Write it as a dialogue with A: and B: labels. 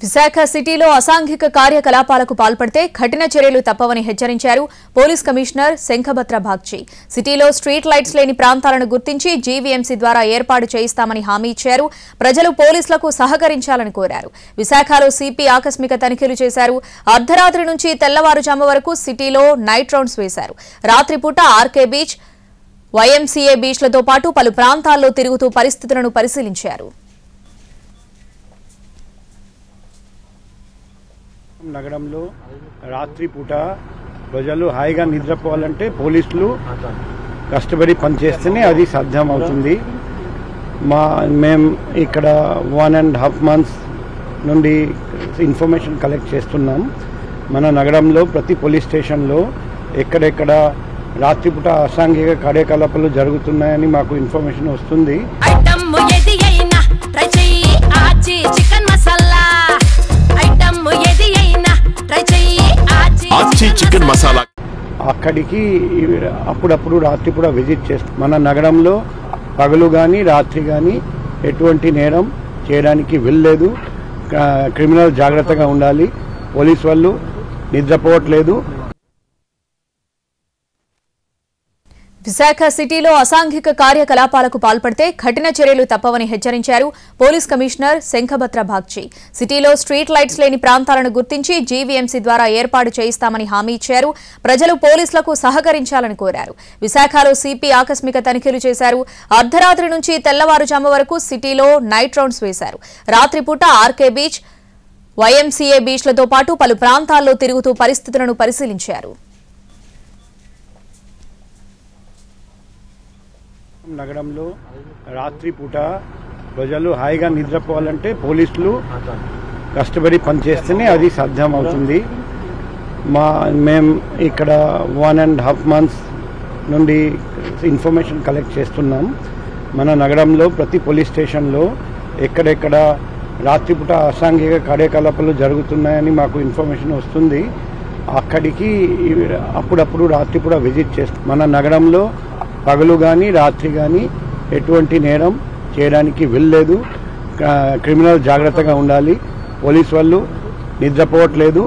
A: విశాఖ సిటీలో అసాంఘిక కార్యకలాపాలకు పాల్పడితే కఠిన చర్యలు తప్పవని హెచ్చరించారు పోలీస్ కమిషనర్ శంఖభద్ర బాగ్చి. సిటీలో స్ట్రీట్ లైట్స్ లేని ప్రాంతాలను గుర్తించి జీవీఎంసీ ద్వారా ఏర్పాటు చేయిస్తామని హామీ ఇచ్చారు. ప్రజలు పోలీసులకు సహకరించాలని కోరారు. విశాఖలో సిపి ఆకస్మిక తనిఖీలు చేశారు. అర్ధరాత్రి నుంచి తెల్లవారుజాము వరకు సిటీలో నైట్ రౌండ్స్ వేశారు. రాత్రిపూట ఆర్కే బీచ్, వైఎంసీఏ బీచ్లతో పాటు పలు ప్రాంతాల్లో తిరుగుతూ పరిస్థితులను పరిశీలించారు.
B: నగరంలో రాత్రిపూట ప్రజలు హాయిగా నిద్రపోవాలంటే పోలీసులు కష్టపడి పనిచేస్తేనే అది సాధ్యమవుతుంది. మేము ఇక్కడ 1.5 months నుండి ఇన్ఫర్మేషన్ కలెక్ట్ చేస్తున్నాం. మన నగరంలో ప్రతి పోలీస్ స్టేషన్లో ఎక్కడెక్కడ రాత్రిపూట అసాంఘిక కార్యకలాపాలు జరుగుతున్నాయని మాకు ఇన్ఫర్మేషన్ వస్తుంది.
C: చికెన్ మసాలా
B: అక్కడికి అప్పుడప్పుడు రాత్రిపూట విజిట్ చేస్తాం. మన నగరంలో పగలు కానీ రాత్రి కానీ ఎటువంటి నేరం చేయడానికి వీల్లేదు. క్రిమినల్ జాగ్రత్తగా ఉండాలి. పోలీసు వాళ్ళు నిద్రపోవట్లేదు.
A: విశాఖ సిటీలో అసాంఘిక కార్యకలాపాలకు పాల్పడితే కఠిన చర్యలు తప్పవని హెచ్చరించారు పోలీస్ కమిషనర్ శంఖభద్ర బాగ్చి. సిటీలో స్ట్రీట్ లైట్స్ లేని ప్రాంతాలను గుర్తించి జీవీఎంసీ ద్వారా ఏర్పాటు చేయిస్తామని హామీ ఇచ్చారు. ప్రజలు పోలీసులకు సహకరించాలని కోరారు. విశాఖలో సిపి ఆకస్మిక తనిఖీలు చేశారు. అర్ధరాత్రి నుంచి తెల్లవారుజాము వరకు సిటీలో నైట్ రౌండ్స్ వేశారు. రాత్రిపూట ఆర్కే బీచ్, వైఎంసీఏ బీచ్లతో పాటు పలు ప్రాంతాల్లో తిరుగుతూ పరిస్థితులను పరిశీలించారు.
B: నగరంలో రాత్రిపూట ప్రజలు హాయిగా నిద్రపోవాలంటే పోలీసులు కష్టపడి పనిచేస్తేనే అది సాధ్యమవుతుంది. మేము ఇక్కడ 1.5 months నుండి ఇన్ఫర్మేషన్ కలెక్ట్ చేస్తున్నాం. మన నగరంలో ప్రతి పోలీస్ స్టేషన్లో ఎక్కడెక్కడ రాత్రిపూట అసాంఘిక కార్యకలాపాలు జరుగుతున్నాయని మాకు ఇన్ఫర్మేషన్ వస్తుంది. అక్కడికి అప్పుడప్పుడు రాత్రిపూట విజిట్ చేస్తాం. మన నగరంలో పగలు కానీ రాత్రి కానీ ఎటువంటి నేరం చేయడానికి వీల్లేదు. క్రిమినల్ జాగ్రత్తగా ఉండాలి. పోలీసు వాళ్ళు నిద్రపోవట్లేదు.